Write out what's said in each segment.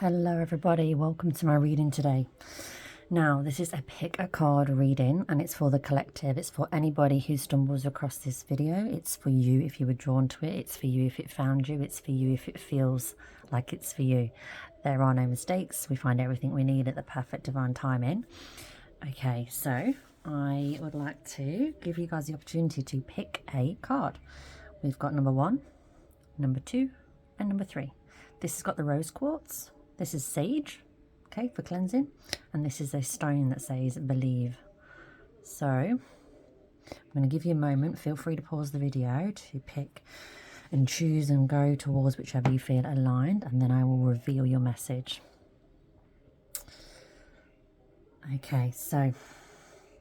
Hello everybody, welcome to my reading today. Now this is a pick a card reading and it's for the collective. It's for anybody who stumbles across this video. It's for you if you were drawn to it. It's for you if it found you. It's for you if it feels like it's for you. There are no mistakes. We find everything we need at the perfect divine timing. Okay, so I would like to give you guys the opportunity to pick a card. We've got number 1, number 2 and number 3. This has got the rose quartz. This is sage, okay, for cleansing, and this is a stone that says believe. So I'm going to give you a moment. Feel free to pause the video to pick and choose and go towards whichever you feel aligned, and then I will reveal your message. Okay, so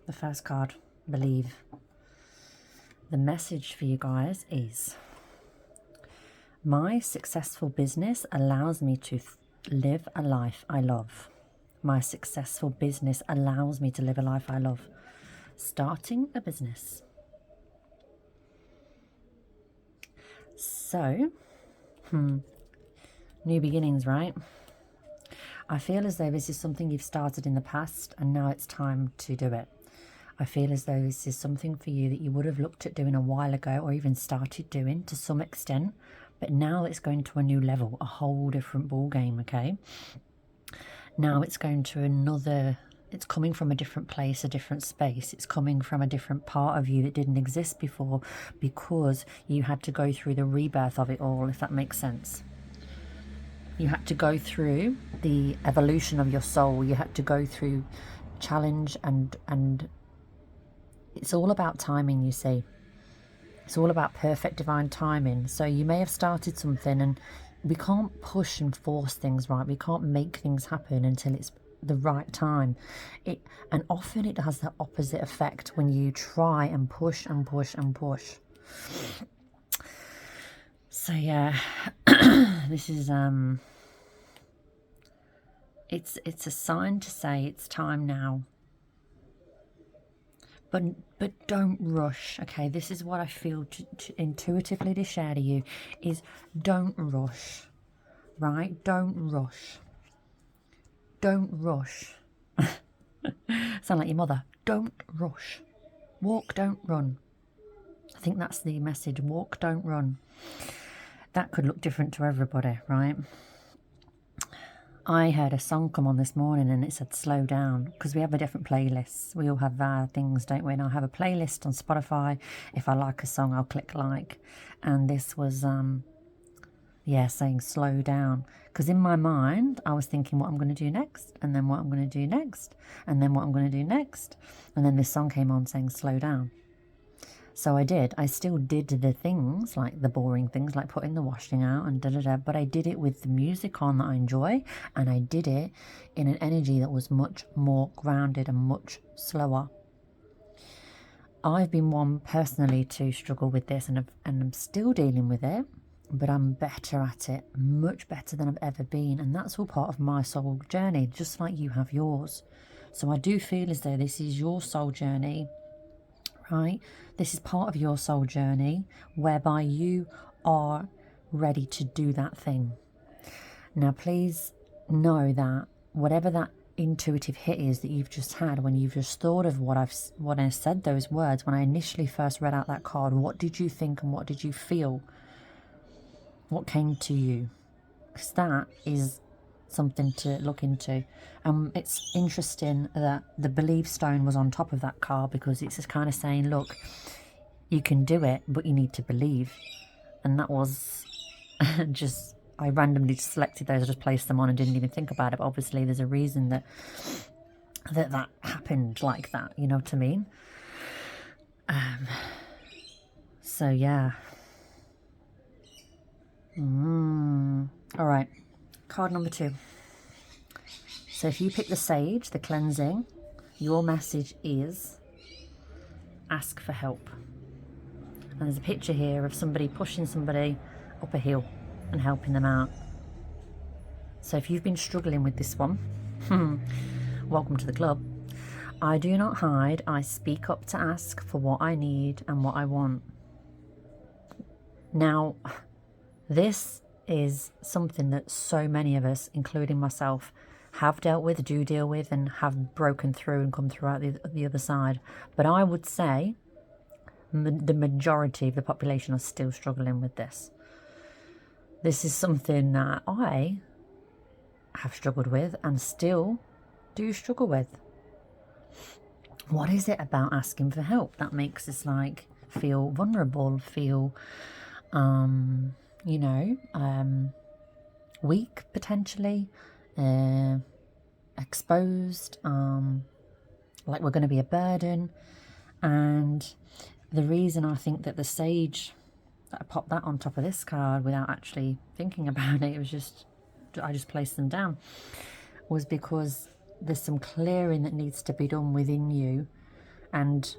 the first card, believe. The message for you guys is: my successful business allows me to live a life I love. My successful business allows me to live a life I love. Starting a business. So, new beginnings, right? I feel as though this is something you've started in the past and now it's time to do it. I feel as though this is something for you that you would have looked at doing a while ago or even started doing to some extent. But now it's going to a new level, a whole different ball game, okay? Now it's going to another, it's coming from a different place, a different space. It's coming from a different part of you that didn't exist before because you had to go through the rebirth of it all, if that makes sense. You had to go through the evolution of your soul. You had to go through challenge and it's all about timing, you see. It's all about perfect divine timing. So you may have started something and we can't push and force things, right? We can't make things happen until it's the right time. And often it has the opposite effect when you try and push and push and push. So yeah, this is it's a sign to say it's time now. But don't rush, okay? This is what I feel to intuitively to share to you is don't rush, right? Don't rush. Don't rush. Sound like your mother. Don't rush. Walk, don't run. I think that's the message. Walk, don't run. That could look different to everybody, right? I heard a song come on this morning and it said slow down, because we have a different playlists. We all have our things, don't we? And I have a playlist on Spotify. If I like a song, I'll click like. And this was, saying slow down. Because in my mind, I was thinking what I'm going to do next, and then what I'm going to do next, and then what I'm going to do next. And then this song came on saying slow down. So I still did the things, like the boring things, like putting the washing out and da-da-da, but I did it with the music on that I enjoy, and I did it in an energy that was much more grounded and much slower. I've been one personally to struggle with this, and I'm still dealing with it, but I'm better at it, much better than I've ever been, and that's all part of my soul journey, just like you have yours. So I do feel as though this is your soul journey, right? This is part of your soul journey whereby you are ready to do that thing. Now, please know that whatever that intuitive hit is that you've just had, when you've just thought of when I said those words, when I initially first read out that card, what did you think and what did you feel? What came to you? Because that is something to look into. It's interesting that the belief stone was on top of that card, because it's just kind of saying, look, you can do it, but you need to believe. And that was just, I randomly just selected those. I just placed them on and didn't even think about it, but obviously there's a reason that happened like that, you know what I mean? So yeah. All right, card number 2. So if you pick the sage, the cleansing, your message is ask for help. And there's a picture here of somebody pushing somebody up a hill and helping them out. So if you've been struggling with this one, welcome to the club. I do not hide. I speak up to ask for what I need and what I want. Now, this is something that so many of us, including myself, have dealt with, do deal with, and have broken through and come through out the other side. But I would say the majority of the population are still struggling with this. This is something that I have struggled with and still do struggle with. What is it about asking for help that makes us like feel vulnerable, feel weak potentially, exposed, like we're going to be a burden? And the reason I think that the sage, that I popped that on top of this card without actually thinking about it, I just placed them down, was because there's some clearing that needs to be done within you and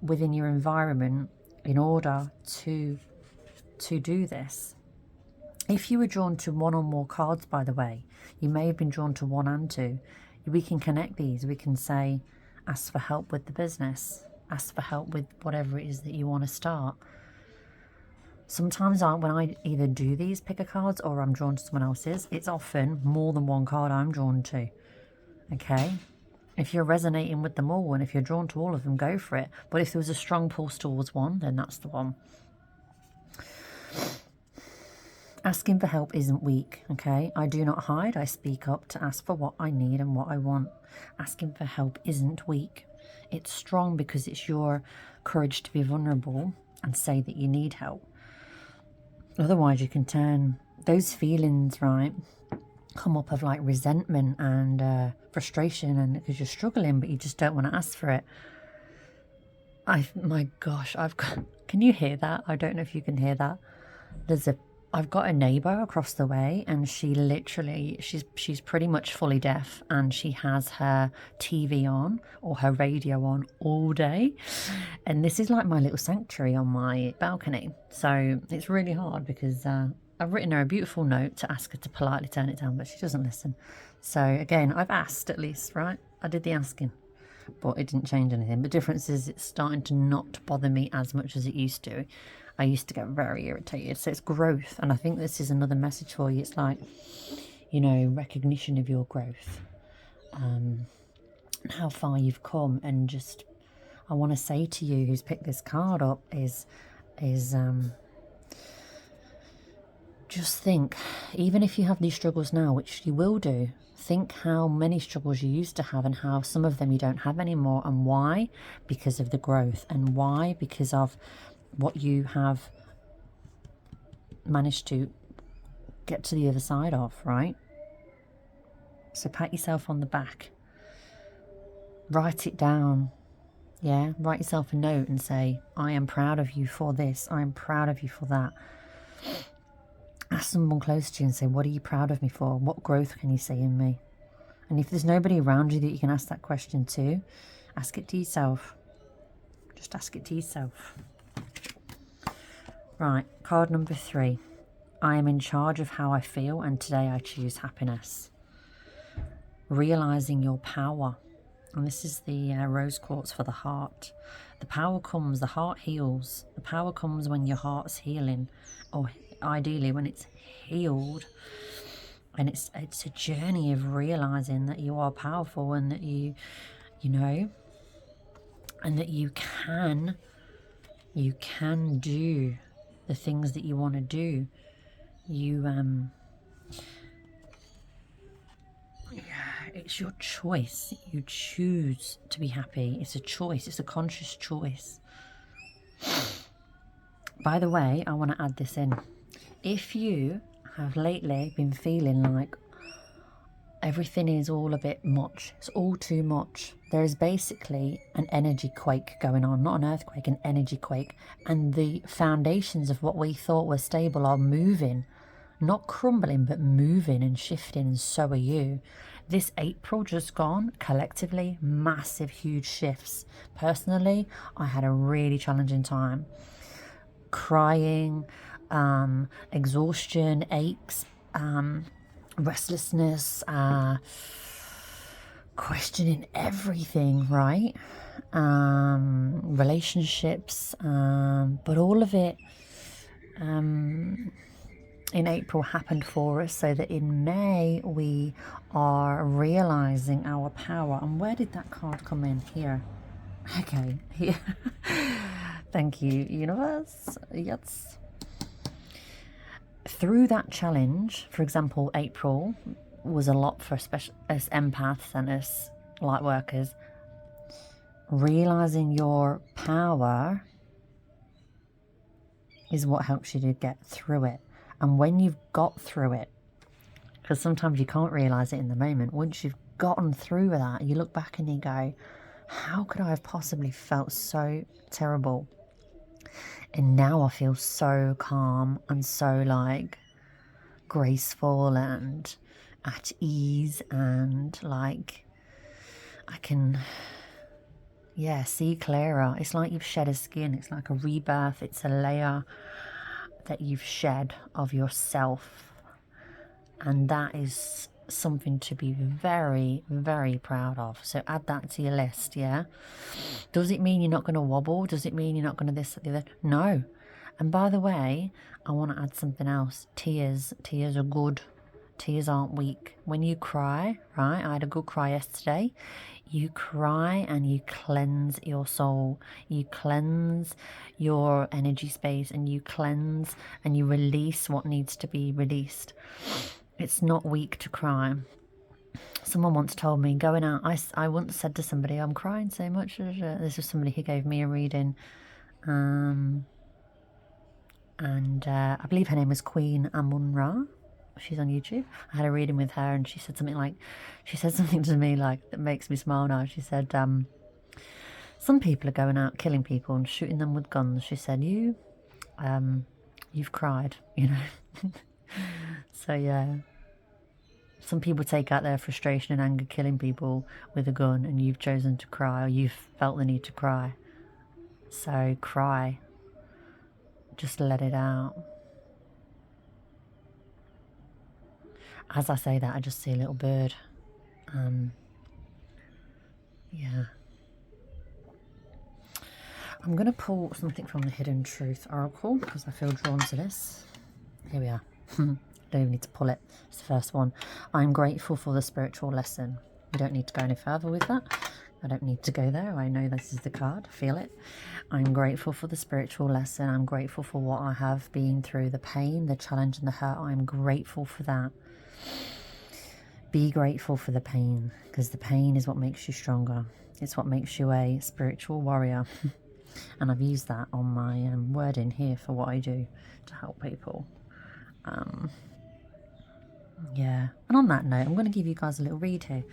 within your environment in order to do this. If you were drawn to one or more cards, by the way, you may have been drawn to 1 and 2. We can connect these. We can say, ask for help with the business, ask for help with whatever it is that you want to start. Sometimes when I either do these picker cards or I'm drawn to someone else's, it's often more than one card I'm drawn to. Okay? If you're resonating with them all and if you're drawn to all of them, go for it. But if there was a strong pulse towards one, then that's the one. Asking for help isn't weak, okay? I do not hide. I speak up to ask for what I need and what I want. Asking for help isn't weak. It's strong because it's your courage to be vulnerable and say that you need help. Otherwise, you can turn those feelings, right, come up of like resentment and frustration, and because you're struggling, but you just don't want to ask for it. My gosh, can you hear that? I don't know if you can hear that. I've got a neighbour across the way, and she literally, she's pretty much fully deaf, and she has her TV on or her radio on all day. And this is like my little sanctuary on my balcony. So it's really hard because I've written her a beautiful note to ask her to politely turn it down, but she doesn't listen. So again, I've asked at least, right? I did the asking, but it didn't change anything. The difference is it's starting to not bother me as much as it used to. I used to get very irritated. So it's growth. And I think this is another message for you. It's like, recognition of your growth. And how far you've come. And just, I want to say to you who's picked this card up is just think, even if you have these struggles now, which you will do, think how many struggles you used to have and how some of them you don't have anymore. And why? Because of the growth. And why? Because of what you have managed to get to the other side of, right? So pat yourself on the back. Write it down. Yeah, write yourself a note and say, I am proud of you for this. I am proud of you for that. Ask someone close to you and say, what are you proud of me for? What growth can you see in me? And if there's nobody around you that you can ask that question to, ask it to yourself. Just ask it to yourself. Right, card number 3. I am in charge of how I feel, and today I choose happiness. Realizing your power. And this is the rose quartz for the heart. The power comes, the heart heals. The power comes when your heart's healing, or ideally when it's healed. And it's a journey of realizing that you are powerful and that you and that you can do the things that you want to do. It's your choice. You choose to be happy. It's a choice. It's a conscious choice. By the way, I want to add this in. If you have lately been feeling like everything is all a bit much, it's all too much, there is basically an energy quake going on, not an earthquake, an energy quake. And the foundations of what we thought were stable are moving, not crumbling, but moving and shifting, and so are you. This April just gone, collectively, massive, huge shifts. Personally, I had a really challenging time. Crying, exhaustion, aches, restlessness, questioning everything, right? Relationships, but all of it, in April happened for us, so that in May we are realizing our power. And where did that card come in? Here. Okay, here. Thank you, universe. Yes. Through that challenge, for example, April was a lot for especially us empaths and us light workers. Realizing your power is what helps you to get through it. And when you've got through it, because sometimes you can't realize it in the moment, once you've gotten through that, you look back and you go, how could I have possibly felt so terrible? And now I feel so calm and so like graceful and at ease, and like I can, yeah, see clearer. It's like you've shed a skin. It's like a rebirth. It's a layer that you've shed of yourself. And that is something to be very, very proud of. So add that to your list, yeah? Does it mean you're not going to wobble? Does it mean you're not going to this, that, the other? No. And by the way, I want to add something else. Tears. Tears are good. Tears aren't weak. When you cry, right? I had a good cry yesterday. You cry and you cleanse your soul. You cleanse your energy space, and you cleanse and you release what needs to be released. It's not weak to cry. Someone once told me going out, I once said to somebody, I'm crying so much. This was somebody who gave me a reading. And I believe her name was Queen Amun-Ra. She's on YouTube. I had a reading with her, and she said something to me like that makes me smile now. She said, some people are going out killing people and shooting them with guns. She said, you've cried, you know. So yeah, some people take out their frustration and anger killing people with a gun, and you've chosen to cry, or you've felt the need to cry. So cry. Just let it out. As I say that, I just see a little bird. Yeah. I'm going to pull something from the Hidden Truth Oracle because I feel drawn to this. Here we are. Don't even need to pull it. It's the first one. I'm grateful for the spiritual lesson. We don't need to go any further with that. I don't need to go there. I know this is the card. Feel it. I'm grateful for the spiritual lesson. I'm grateful for what I have been through, the pain, the challenge and the hurt. I'm grateful for that. Be grateful for the pain, because the pain is what makes you stronger. It's what makes you a spiritual warrior. And I've used that on my wording here for what I do to help people. Yeah. And on that note, I'm going to give you guys a little read here.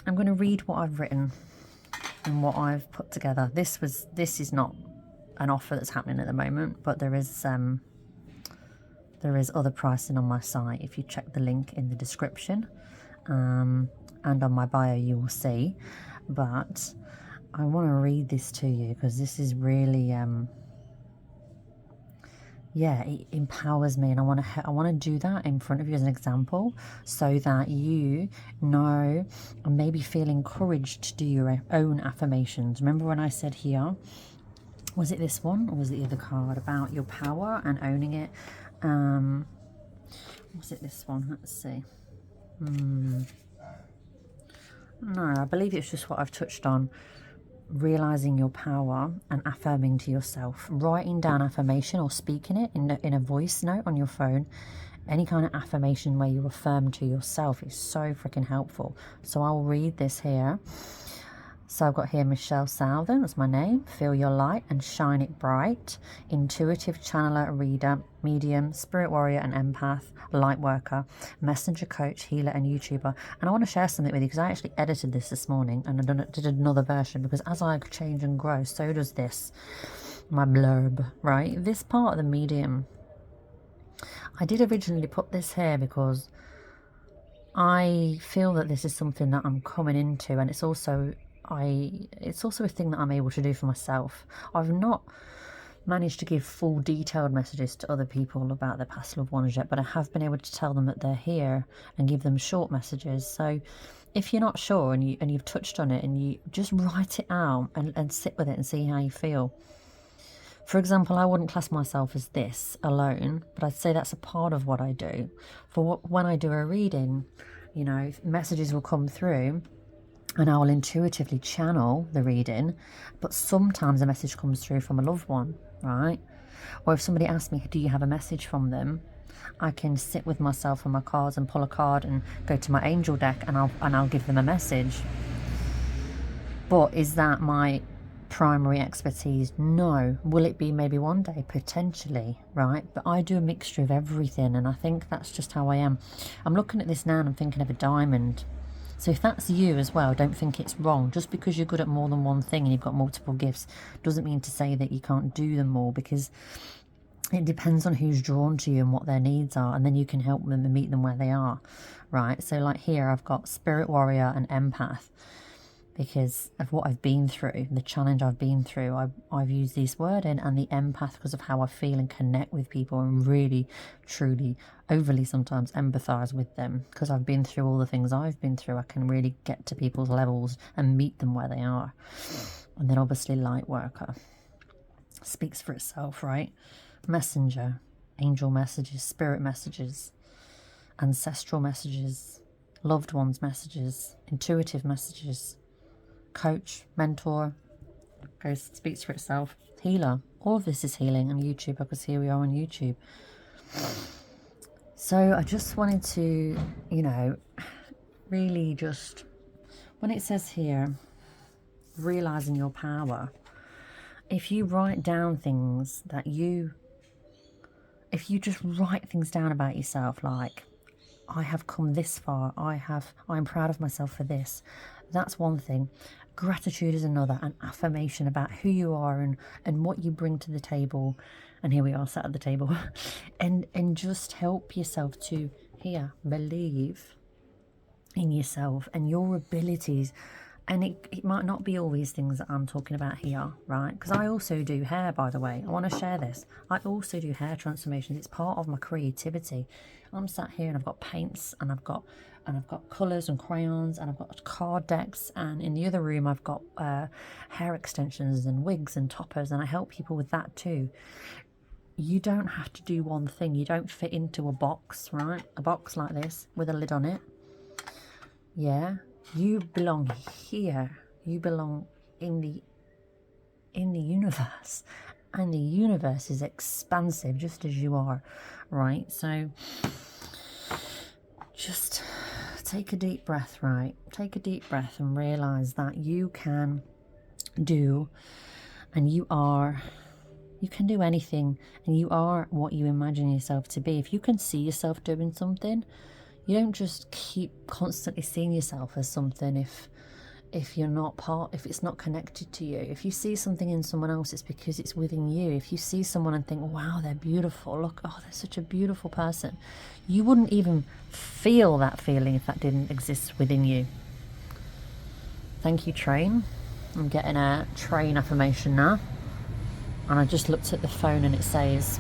I'm going to read what I've written and what I've put together. This is not an offer that's happening at the moment, but there is other pricing on my site. If you check the link in the description, and on my bio, you will see. But I want to read this to you because this is really, yeah, it empowers me, and I want to do that in front of you as an example, so that you know and maybe feel encouraged to do your own affirmations. Remember when I said here, was it this one or was it the other card about your power and owning it? Was it this one? Let's see. No, I believe it's just what I've touched on. Realizing your power and affirming to yourself. Writing down affirmation or speaking it in a voice note on your phone. Any kind of affirmation where you affirm to yourself is so freaking helpful. So I'll read this here. So I've got here Michelle Southern, that's my name. Feel your light and shine it bright. Intuitive channeler, reader, medium, spirit warrior and empath, light worker, messenger coach, healer and YouTuber. And I want to share something with you because I actually edited this morning and I did another version, because as I change and grow, so does this, my blurb, right? This part of the medium, I did originally put this here because I feel that this is something that I'm coming into, and it's also a thing that I'm able to do for myself. I've not managed to give full detailed messages to other people about their past loved ones yet, but I have been able to tell them that they're here and give them short messages. So if you're not sure and you've touched on it, and you just write it out and sit with it and see how you feel. For example, I wouldn't class myself as this alone, but I'd say that's a part of what I do. When I do a reading, you know, messages will come through and I will intuitively channel the reading, but sometimes a message comes through from a loved one, right? Or if somebody asks me, do you have a message from them? I can sit with myself and my cards and pull a card and go to my angel deck and I'll give them a message. But is that my primary expertise? No. Will it be maybe one day? Potentially, right? But I do a mixture of everything, and I think that's just how I am. I'm looking at this now and I'm thinking of a diamond. So if that's you as well, don't think it's wrong. Just because you're good at more than one thing and you've got multiple gifts doesn't mean to say that you can't do them all, because it depends on who's drawn to you and what their needs are, and then you can help them and meet them where they are, right? So like here I've got spirit warrior and empath, because of what I've been through, the challenge I've been through. I've used this wording, and the empath because of how I feel and connect with people and really, truly, overly sometimes empathise with them, because I've been through all the things I've been through. I can really get to people's levels and meet them where they are. And then obviously light worker. Speaks for itself, right? Messenger, angel messages, spirit messages, ancestral messages, loved ones messages, intuitive messages, coach, mentor, speaks for itself, healer. All of this is healing on YouTube, because here we are on YouTube. So I just wanted to, you know, really just, when it says here, realizing your power, if you write down things that if you just write things down about yourself, like, I have come this far, I'm proud of myself for this, that's one thing. Gratitude is another, an affirmation about who you are and what you bring to the table. And here we are sat at the table. and just help yourself to believe in yourself and your abilities. And it might not be all these things that I'm talking about here, right? Because I also do hair, by the way. I want to share this. I also do hair transformations. It's part of my creativity. I'm sat here and I've got paints and I've got colours and crayons and I've got card decks, and in the other room I've got hair extensions and wigs and toppers, and I help people with that too. You don't have to do one thing. You don't fit into a box, right? A box like this with a lid on it. Yeah. You belong here. You belong in the universe, and the universe is expansive just as you are, right? So just take a deep breath, right? Take a deep breath and realize that you can do, and you can do anything, and you are what you imagine yourself to be. If you can see yourself doing something, you don't just keep constantly seeing yourself as something if you're not if it's not connected to you. If you see something in someone else, it's because it's within you. If you see someone and think, wow, they're beautiful, look, oh, they're such a beautiful person, you wouldn't even feel that feeling if that didn't exist within you. Thank you, train. I'm getting a train affirmation now. And I just looked at the phone and it says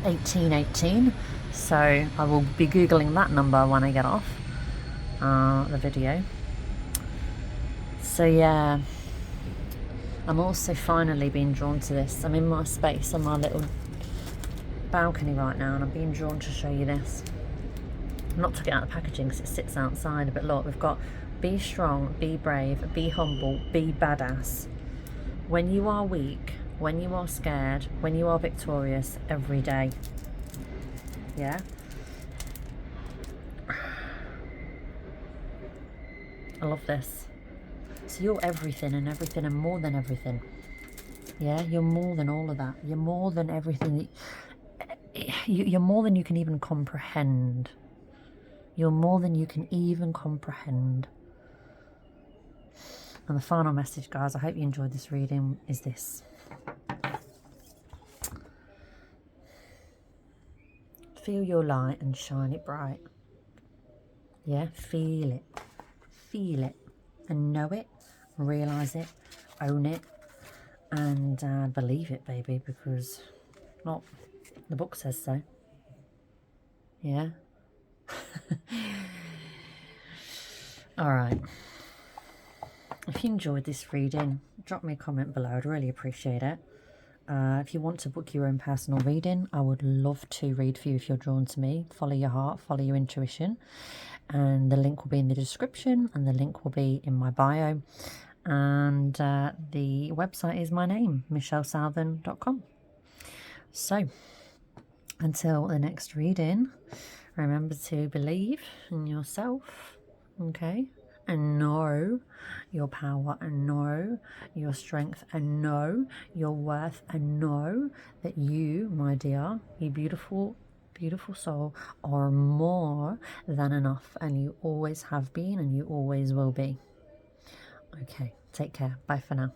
1818. So I will be Googling that number when I get off the video. So yeah, I'm also finally being drawn to this. I'm in my space on my little balcony right now, and I'm being drawn to show you this. I'm not took it out of the packaging because it sits outside, but look, we've got be strong, be brave, be humble, be badass. When you are weak, when you are scared, when you are victorious, every day. Yeah. I love this. So you're everything and everything and more than everything. Yeah, you're more than all of that. You're more than everything. You're more than you can even comprehend. You're more than you can even comprehend. And the final message, guys, I hope you enjoyed this reading, is this. Feel your light and shine it bright. Yeah, feel it. Feel it. And know it. Realise it. Own it. And believe it, baby, because the book says so. Yeah. Alright. If you enjoyed this reading, drop me a comment below. I'd really appreciate it. If you want to book your own personal reading, I would love to read for you if you're drawn to me. Follow your heart, follow your intuition. And the link will be in the description, and the link will be in my bio. And the website is my name, michellesouthern.com. So, until the next reading, remember to believe in yourself, okay? And know your power, and know your strength, and know your worth, and know that you, my dear, you beautiful, beautiful soul, are more than enough, and you always have been, and you always will be. Okay, take care. Bye for now.